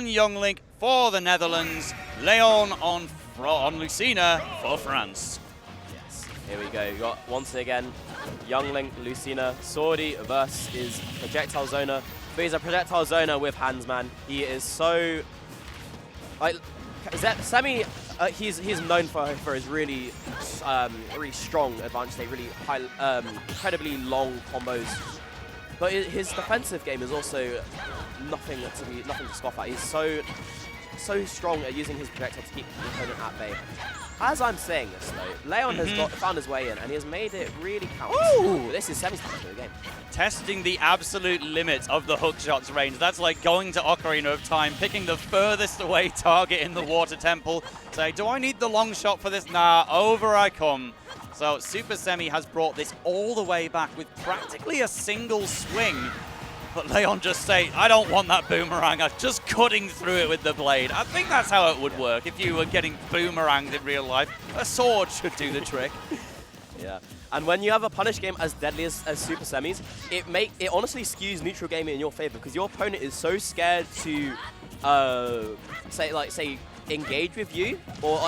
Younglink for the Netherlands, Leon on Lucina for France. Yes, here we go. You got, once again, Younglink, Lucina, Sordy versus Projectile Zoner. But he's a Projectile Zoner with hands, man. He is so... Like, Sammy, he's known for his really strong advanced state, really high, incredibly long combos. But his defensive game is also nothing to scoff at. He's so strong at using his projectile to keep the opponent at bay. As I'm saying this though, Leon has found his way in and he has made it really count. Ooh, this is Sammy's time for the game. Testing the absolute limits of the hookshot's range. That's like going to Ocarina of Time, picking the furthest away target in the water temple. Say, do I need the long shot for this? Nah, over I come. So Supahsemmie has brought this all the way back with practically a single swing. But Leon just say, I don't want that boomerang. I'm just cutting through it with the blade. I think that's how it would work if you were getting boomeranged in real life. A sword should do the trick. Yeah. And when you have a punish game as deadly as Supahsemmie's, it honestly skews neutral gaming in your favor because your opponent is so scared to say engage with you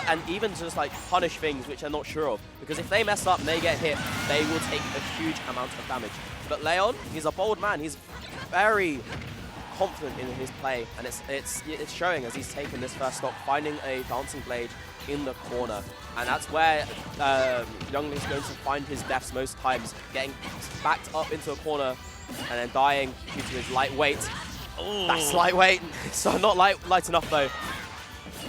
and even just like punish things which they're not sure of. Because if they mess up and they get hit, they will take a huge amount of damage. But Leon, he's a bold man. He's very confident in his play, and it's showing as he's taken this first stock, finding a dancing blade in the corner, and that's where Younglink's going to find his deaths most times, getting backed up into a corner and then dying due to his lightweight. Ooh. That's lightweight, so not light enough though.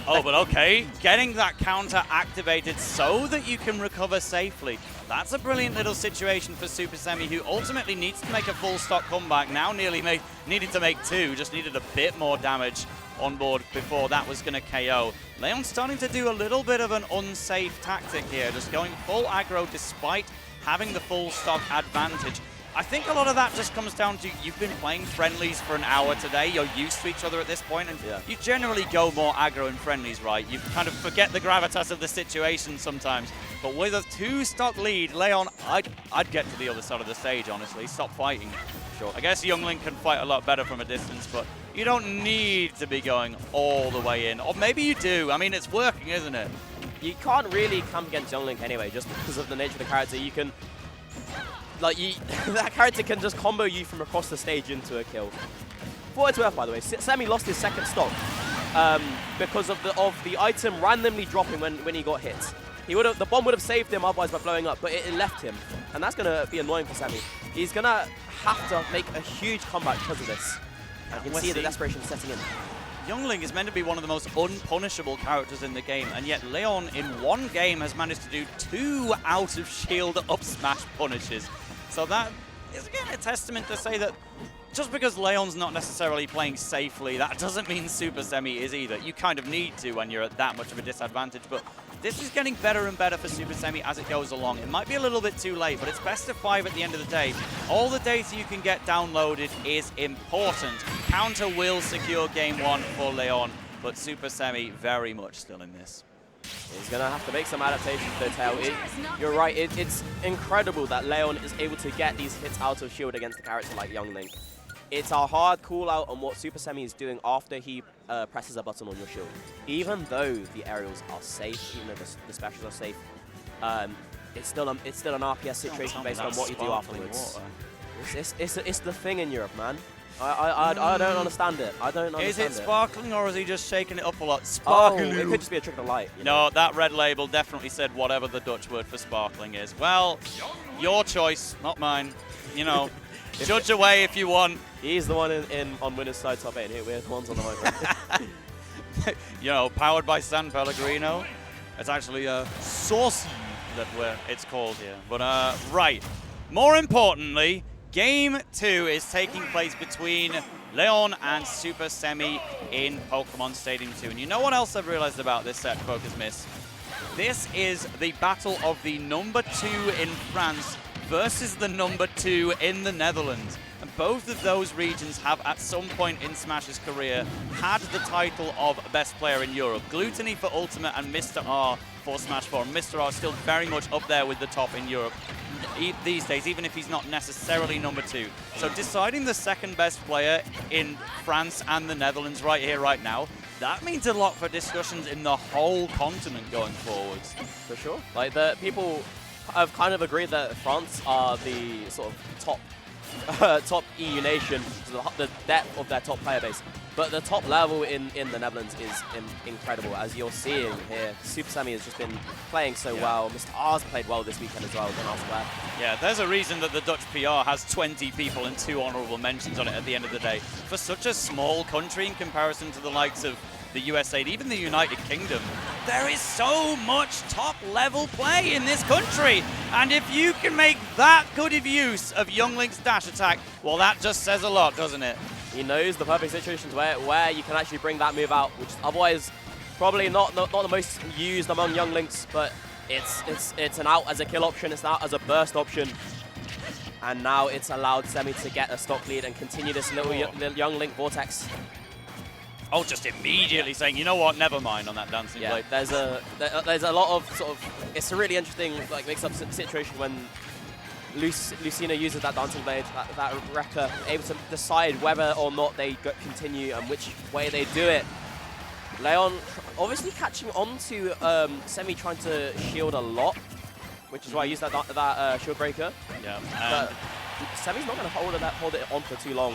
Oh, but okay. Getting that counter activated so that you can recover safely. That's a brilliant little situation for Supahsemmie, who ultimately needs to make a full stock comeback. Now nearly needed to make two, just needed a bit more damage on board before that was going to KO. Leon's starting to do a little bit of an unsafe tactic here, just going full aggro despite having the full stock advantage. I think a lot of that just comes down to you've been playing friendlies for an hour today, you're used to each other at this point, and you generally go more aggro in friendlies, right? You kind of forget the gravitas of the situation sometimes. But with a 2-stock lead, Leon, I'd get to the other side of the stage, honestly. Stop fighting. Sure. I guess Younglink can fight a lot better from a distance, but you don't need to be going all the way in. Or maybe you do. I mean, it's working, isn't it? You can't really come against Younglink anyway, just because of the nature of the character. You can... Like, that character can just combo you from across the stage into a kill. For what it's worth, by the way, Sammy lost his second stock because of the item randomly dropping when he got hit. The bomb would have saved him otherwise by blowing up, but it left him. And that's going to be annoying for Sammy. He's going to have to make a huge comeback because of this. You can see the desperation setting in. Younglink is meant to be one of the most unpunishable characters in the game, and yet Leon in one game has managed to do 2 out of shield up smash punishes. So that is again a testament to say that just because Leon's not necessarily playing safely, that doesn't mean Supahsemmie is either. You kind of need to when you're at that much of a disadvantage, but this is getting better and better for Supahsemmie as it goes along. It might be a little bit too late, but it's best of 5 at the end of the day. All the data you can get downloaded is important. Counter will secure game 1 for Leon, but Supahsemmie very much still in this. He's going to have to make some adaptations to the tail. You're right, it's incredible that Leon is able to get these hits out of shield against a character like Younglink. It's a hard call out on what Supahsemmie is doing after he presses a button on your shield. Even though the aerials are safe, even though the specials are safe, it's still an RPS situation based on what you do afterwards. It's the thing in Europe, man. I don't understand it. I don't understand it. Is it sparkling or is he just shaking it up a lot? Sparkling. Oh, it could just be a trick of light. No, that red label definitely said whatever the Dutch word for sparkling is. Well, your choice, not mine. You know, judge away if you want. He's the one on winner's side top 8. Here, we're the ones on the moment. You know, powered by San Pellegrino. It's actually saucy that it's called here. But right. More importantly, Game 2 is taking place between Leon and Supahsemmie in Pokemon Stadium 2. And you know what else I've realized about this set, Focus Miss? This is the battle of the number 2 in France versus the number 2 in the Netherlands. And both of those regions have, at some point in Smash's career, had the title of Best Player in Europe. Gluttony for Ultimate and Mr. R for Smash 4. Mr. R still very much up there with the top in Europe. these days, even if he's not necessarily number 2. So deciding the second best player in France and the Netherlands right here, right now, that means a lot for discussions in the whole continent going forwards. For sure. Like, the people have kind of agreed that France are the sort of top EU nation, the depth of their top player base. But the top level in the Netherlands is incredible, as you're seeing here. Supahsemmie has just been playing so well. Mr. R's played well this weekend as well, than elsewhere. Yeah, there's a reason that the Dutch PR has 20 people and 2 honourable mentions on it at the end of the day. For such a small country in comparison to the likes of the USA and even the United Kingdom, there is so much top-level play in this country. And if you can make that good of use of Younglink's dash attack, well, that just says a lot, doesn't it? He knows the perfect situations where you can actually bring that move out, which is otherwise probably not the most used among Younglings, but it's an out as a kill option, it's an out as a burst option. And now it's allowed Sammy to get a stock lead and continue this little Younglink vortex. Oh, just immediately saying, you know what, never mind on that dancing blade. There's a lot of sort of, it's a really interesting like mix-up situation when Lucina uses that dancing blade, that wrecker, able to decide whether or not they continue and which way they do it. Leon obviously catching on to Sammy trying to shield a lot, which is why I used that shield breaker. Yeah. But Sammy's not going to hold it on for too long.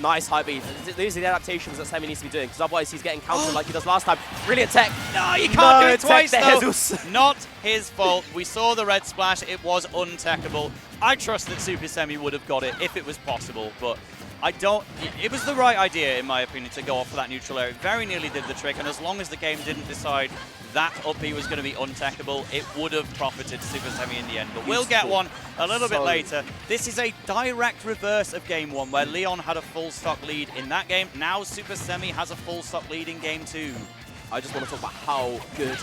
Nice high beat. These are the adaptations that Sammy needs to be doing, because otherwise he's getting countered like he does last time. Brilliant tech. No, you can't do it twice, though. Jesus. Not his fault. We saw the red splash. It was untechable. I trust that Supahsemmie would have got it if it was possible, but I don't. It was the right idea, in my opinion, to go off for that neutral area. It very nearly did the trick, and as long as the game didn't decide that up B was going to be untechable, it would have profited Supahsemmie in the end. But we'll get one a little bit later. This is a direct reverse of Game 1, where Leon had a full stock lead in that game. Now Supahsemmie has a full stock lead in Game 2. I just want to talk about how good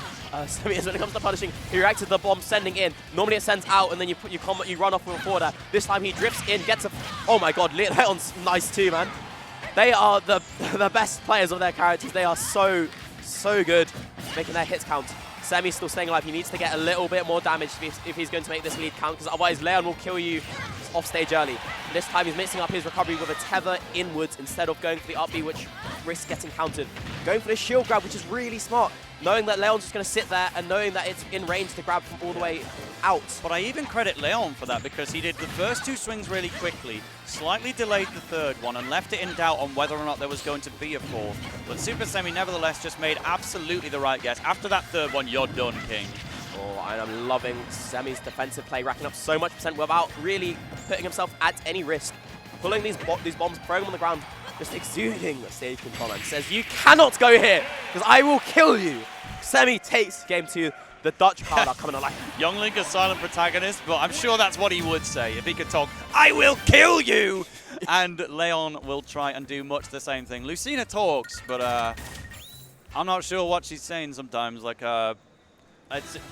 Sammy is when it comes to punishing. He reacted to the bomb sending in. Normally it sends out and then you run off with a forwarder. This time he drifts in, gets a... Oh my god, Leon's nice too, man. They are the best players of their characters. They are so good, making their hits count. Sammy's still staying alive. He needs to get a little bit more damage if he's going to make this lead count, because otherwise Leon will kill you off stage early. This time he's mixing up his recovery with a tether inwards instead of going for the up B, which risks getting countered. Going for the shield grab, which is really smart, knowing that Leon's just going to sit there and knowing that it's in range to grab from all the way out. But I even credit Leon for that, because he did the first 2 swings really quickly, slightly delayed the third one, and left it in doubt on whether or not there was going to be a fourth. But Supahsemmie nevertheless just made absolutely the right guess. After that third one, you're done, King. Oh, and I'm loving Sammy's defensive play, racking up so much percent without really putting himself at any risk. Pulling these bombs, throwing them on the ground, just exuding the stage control, and says, you cannot go here, because I will kill you. Sammy takes Game 2. The Dutch crowd are coming alive. Younglink a silent protagonist, but I'm sure that's what he would say. If he could talk, I will kill you! And Leon will try and do much the same thing. Lucina talks, but I'm not sure what she's saying sometimes. Like,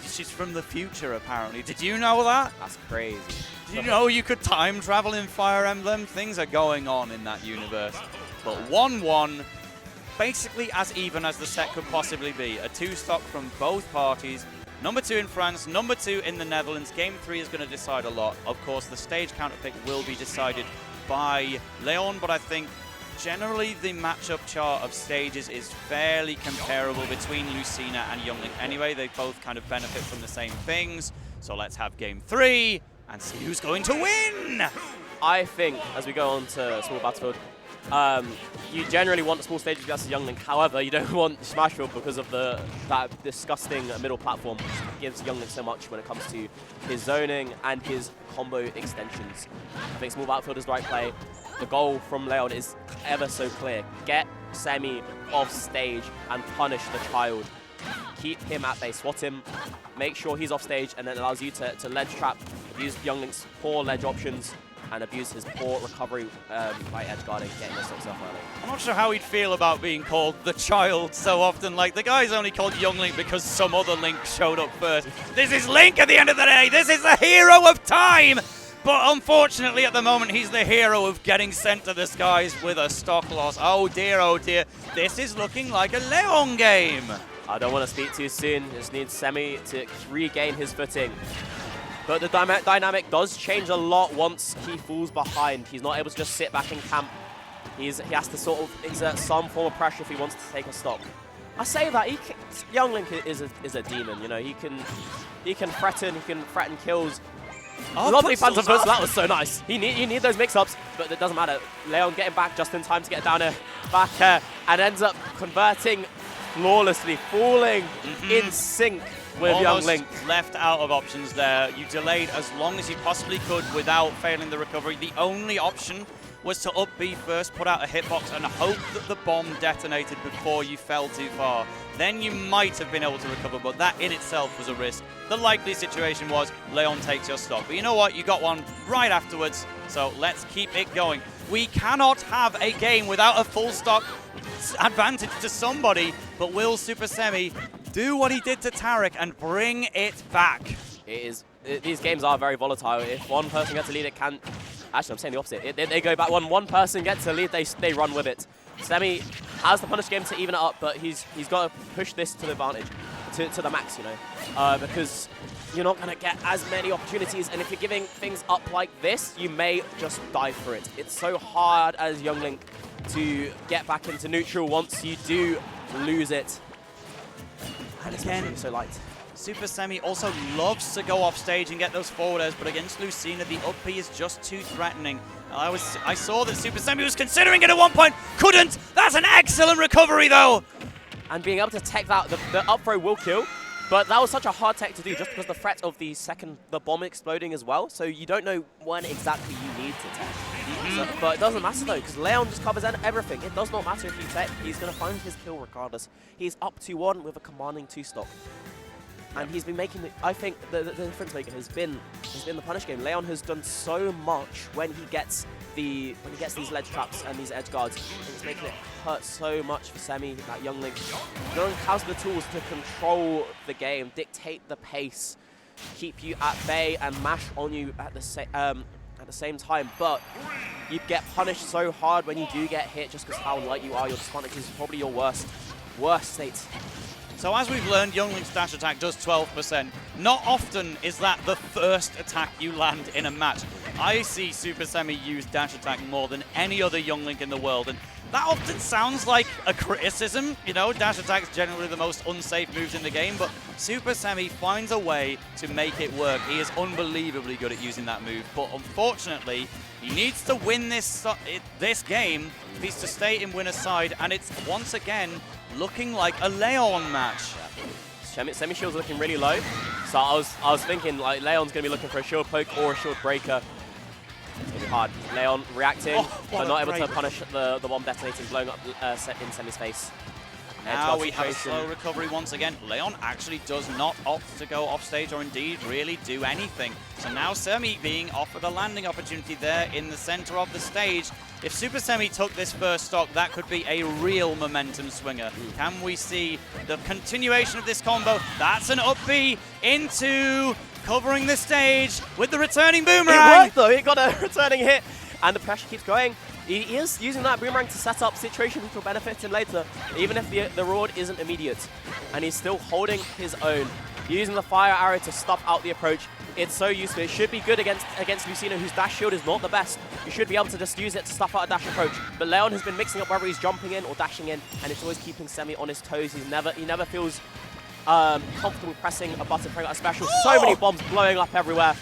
she's from the future, apparently. Did you know that? That's crazy. Did you know you could time travel in Fire Emblem? Things are going on in that universe. But 1-1, basically as even as the set could possibly be. A 2-stock from both parties. Number 2 in France, number 2 in the Netherlands. Game 3 is going to decide a lot. Of course, the stage counter pick will be decided by Leon, but I think generally the matchup chart of stages is fairly comparable between Lucina and Younglink anyway. They both kind of benefit from the same things. So let's have Game 3 and see who's going to win. I think, as we go on to Small Battlefield, you generally want small stages versus Younglink. However, you don't want Smashfield because of that disgusting middle platform, which gives Younglink so much when it comes to his zoning and his combo extensions. I think Small Battlefield is the right play. The goal from Leon is ever so clear. Get Sammy off stage and punish the child. Keep him at bay, swat him, make sure he's off stage, and then allows you to ledge trap, abuse Younglink's poor ledge options, and abuse his poor recovery by edge guarding, getting this himself early. I'm not sure how he'd feel about being called the child so often. Like, the guy's only called Younglink because some other Link showed up first. This is Link at the end of the day. This is the hero of time. But unfortunately, at the moment, he's the hero of getting sent to the skies with a stock loss. Oh dear, this is looking like a Leon game. I don't want to speak too soon. Just need Sammy to regain his footing. But the dynamic does change a lot once he falls behind. He's not able to just sit back and camp. He has to sort of exert some form of pressure if he wants to take a stock. I say that Young Link is a demon. You know, he can threaten kills. Oh, Lovely Phantom Fist, that was so nice. You need those mix-ups, but it doesn't matter. Leon getting back just in time to get down air, back air, and ends up converting flawlessly, falling in sync with Young Link. Left out of options there. You delayed as long as you possibly could without failing the recovery. The only option was to up B first, put out a hitbox, and hope that the bomb detonated before you fell too far. Then you might have been able to recover, but that in itself was a risk. The likely situation was Leon takes your stock. But you know what? You got one right afterwards, so let's keep it going. We cannot have a game without a full stock advantage to somebody, but will Supahsemmie do what he did to Tarek and bring it back? These games are very volatile. If one person gets a lead, it can... Actually, I'm saying the opposite. They go back. When one person gets a lead, they run with it. Sammy has the punish game to even it up, but he's got to push this to the advantage, to the max, you know, because you're not going to get as many opportunities, and if you're giving things up like this, you may just die for it. It's so hard as Young Link to get back into neutral once you do lose it. And again, so light. Supahsemmie also loves to go off stage and get those forward airs, but against Lucina, the up B is just too threatening. I saw that Supahsemmie was considering it at one point, couldn't! That's an excellent recovery though! And being able to tech that, the up throw will kill, but that was such a hard tech to do just because the threat of the bomb exploding as well, so you don't know when exactly you need to tech. So, but it doesn't matter though, because Leon just covers everything. It does not matter if you tech, he's going to find his kill regardless. He's up 2-1 with a commanding 2-stock. And he's been making, I think, the difference maker has been the punish game. Leon has done so much when he gets these ledge traps and these edge guards. It's making it hurt so much for Sammy, that Young Link. Young Link has the tools to control the game, dictate the pace, keep you at bay and mash on you at the same time. But you get punished so hard when you do get hit just because how light you are. Your disadvantage is probably your worst state. So as we've learned, Young Link's dash attack does 12%. Not often is that the first attack you land in a match. I see Supahsemmie use dash attack more than any other Young Link in the world, and that often sounds like a criticism. You know, dash attack's generally the most unsafe moves in the game, but Supahsemmie finds a way to make it work. He is unbelievably good at using that move, but unfortunately, he needs to win this game if he's to stay in winner's side, and it's once again looking like a Leon match. Semi shield's looking really low, so I was thinking like Leon's gonna be looking for a shield poke or a shield breaker. It's gonna be hard. Leon reacting, but not able to punish the bomb detonating, blowing up in Semi's face. Now we have a slow recovery once again. Leon actually does not opt to go off stage or indeed really do anything. So now Sammy being offered a landing opportunity there in the center of the stage. If Supahsemmie took this first stock, that could be a real momentum swinger. Can we see the continuation of this combo? That's an up B into covering the stage with the returning boomerang. It worked though, he got a returning hit and the pressure keeps going. He is using that boomerang to set up situations which will benefit him later, even if the reward isn't immediate. And he's still holding his own, using the fire arrow to stop out the approach. It's so useful. It should be good against Lucina, whose dash shield is not the best. You should be able to just use it to stuff out a dash approach. But Leon has been mixing up whether he's jumping in or dashing in, and it's always keeping Sammy on his toes. He never feels comfortable pressing a button, throwing out a special. So many bombs blowing up everywhere.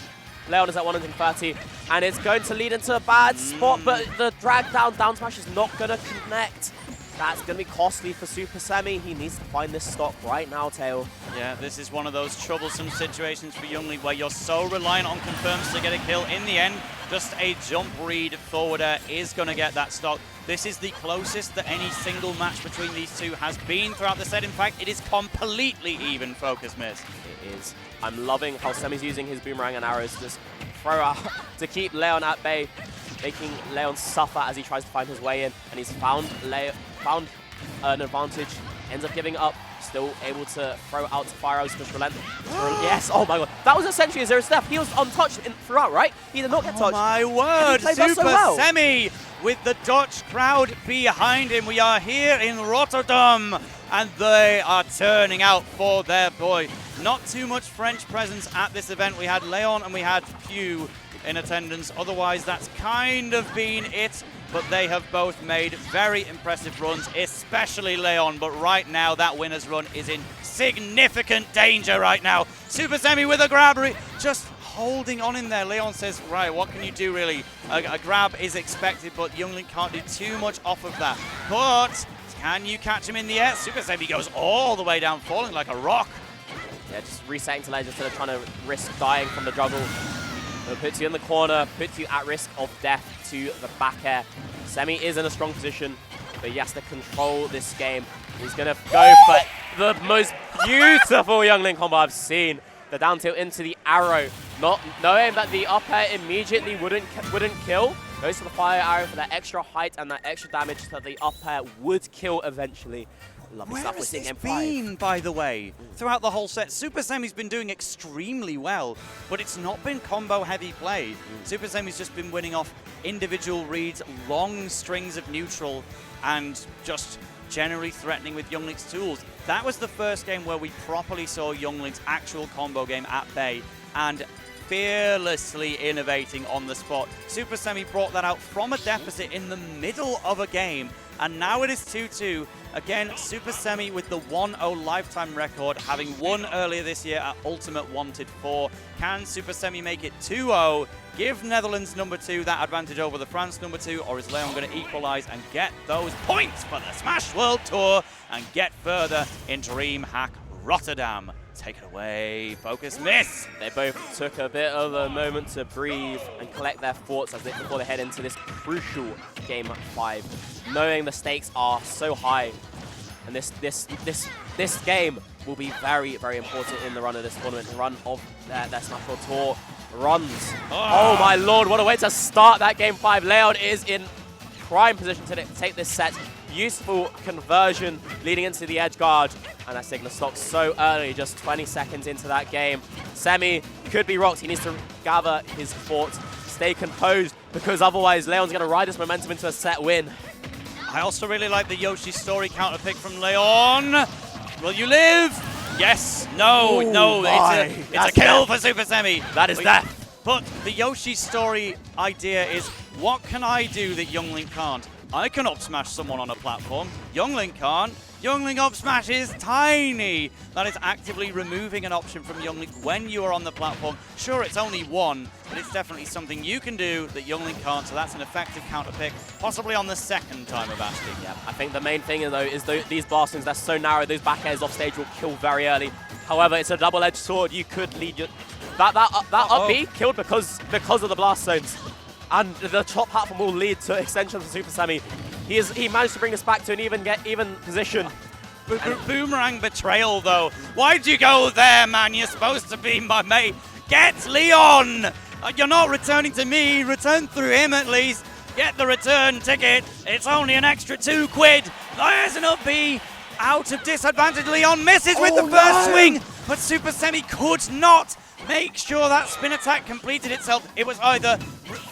Leon is at 130, and it's going to lead into a bad spot, but the drag down smash is not going to connect. That's going to be costly for Supahsemmie. He needs to find this stock right now, Tail. Yeah, this is one of those troublesome situations for Young Link where you're so reliant on confirms to get a kill. In the end, just a jump read forward air is going to get that stock. This is the closest that any single match between these two has been throughout the set. In fact, it is completely even focus miss. It is. I'm loving how Semi's using his boomerang and arrows to just throw out to keep Leon at bay, making Leon suffer as he tries to find his way in. And he's found an advantage, ends up giving up, still able to throw out fire arrows to relent. Yes, oh my god. That was essentially a zero step. He was untouched throughout, right? He did not get touched. Oh my word, Supahsemmie with the Dutch crowd behind him. We are here in Rotterdam, and they are turning out for their boy. Not too much French presence at this event. We had Leon and we had Pew in attendance. Otherwise, that's kind of been it. But they have both made very impressive runs, especially Leon. But right now, that winner's run is in significant danger right now. Supahsemmie with a grab, just holding on in there. Leon says, right, what can you do really? A grab is expected, but Youngling can't do too much off of that. But can you catch him in the air? Supahsemmie goes all the way down, falling like a rock. Yeah, just resetting to ledge instead of trying to risk dying from the juggle. It puts you in the corner, puts you at risk of death to the back air. Sammy is in a strong position, but he has to control this game. He's going to go for the most beautiful Youngling combo I've seen. The down tilt into the arrow, not knowing that the up air immediately wouldn't kill. Goes for the fire arrow for that extra height and that extra damage so that the up air would kill eventually. Lovely stuff. We're seeing been, by the way, throughout the whole set? Supahsemmie's been doing extremely well, but it's not been combo-heavy play. Supahsemmie's just been winning off individual reads, long strings of neutral, and just generally threatening with Youngling's tools. That was the first game where we properly saw Youngling's actual combo game at bay, and fearlessly innovating on the spot. Supahsemmie brought that out from a deficit in the middle of a game, and now it is 2-2. Again, Supahsemmie with the 1-0 lifetime record, having won earlier this year at Ultimate Wanted 4. Can Supahsemmie make it 2-0, give Netherlands number 2 that advantage over the France number 2, or is Leon going to equalize and get those points for the Smash World Tour and get further in DreamHack Rotterdam? Take it away, focus, miss. They both took a bit of a moment to breathe and collect their thoughts before they head into this crucial Game 5, knowing the stakes are so high, and this game will be very, very important in the run of this tournament, the run of their Smash World Tour runs. Oh my lord, what a way to start that Game 5. Leon is in prime position to take this set. Useful conversion leading into the edge guard, and that Sigma stock so early, just 20 seconds into that game. Sammy could be rocked. He needs to gather his thoughts, stay composed, because otherwise Leon's going to ride this momentum into a set win. I also really like the Yoshi story counter pick from Leon. Will you live? Yes. No. Ooh, no. It's a kill for Supahsemmie. That is death. But the Yoshi story idea is, what can I do that Youngling can't? I can up smash someone on a platform. Youngling can't. Youngling up smash is tiny. That is actively removing an option from Youngling when you are on the platform. Sure, it's only one, but it's definitely something you can do that Youngling can't, so that's an effective counter pick, possibly on the second time of asking. Yeah, I think the main thing though is these blastings, they're so narrow, those back airs off stage will kill very early. However, it's a double-edged sword. You could lead your... That up B killed because of the blast zones. And the top platform will lead to extensions for Supahsemmie. He managed to bring us back to an even position. Boomerang betrayal, though. Why'd you go there, man? You're supposed to be my mate. Get Leon! You're not returning to me. Return through him, at least. Get the return ticket. It's only an extra £2. There's an up B. Out of disadvantage. Leon misses with the first swing, but Supahsemmie could not make sure that spin attack completed itself. It was either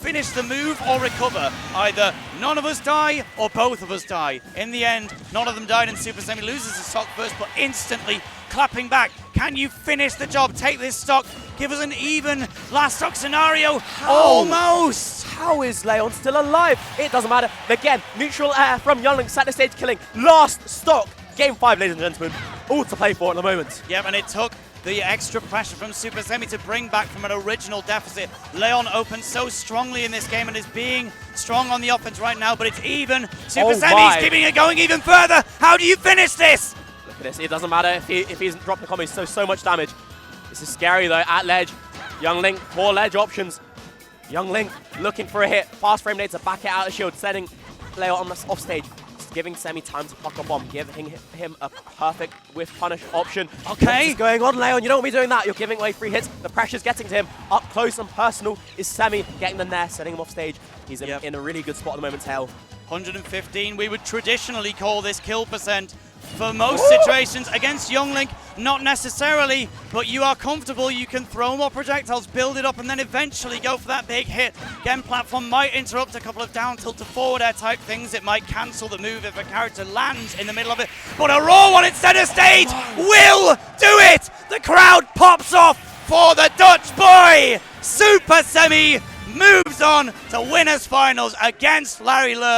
finish the move or recover. Either none of us die or both of us die. In the end, none of them died, and Supahsemmie loses the stock first, but instantly clapping back. Can you finish the job? Take this stock. Give us an even last stock scenario. Almost. How is Leon still alive? It doesn't matter. Again, neutral air from Youngling, center stage killing. Last stock. Game 5, ladies and gentlemen. All to play for at the moment. Yep, and it took the extra pressure from Supahsemmie to bring back from an original deficit. Leon opened so strongly in this game and is being strong on the offense right now, but it's even. Supahsemmie's keeping it going even further. How do you finish this? Look at this. It doesn't matter if he doesn't drop the combo. So much damage. This is scary though. At ledge, Youngling, poor ledge options. Youngling looking for a hit. Fast frame nade to back it out of shield, setting Leon on the off stage. Giving Sammy time to pluck a bomb, giving him a perfect whiff punish option. Okay. What's going on, Leon? You don't want to be doing that. You're giving away free hits. The pressure's getting to him. Up close and personal is Sammy, getting them there, setting him off stage. He's in a really good spot at the moment, Tail. 115, we would traditionally call this kill percent. For most situations against Young Link, not necessarily, but you are comfortable, you can throw more projectiles, build it up, and then eventually go for that big hit. Again, platform might interrupt a couple of down tilt to forward air type things. It might cancel the move if a character lands in the middle of it, but a raw one at center stage will do it! The crowd pops off for the Dutch boy! Supahsemmie moves on to winners finals against Larry Lur.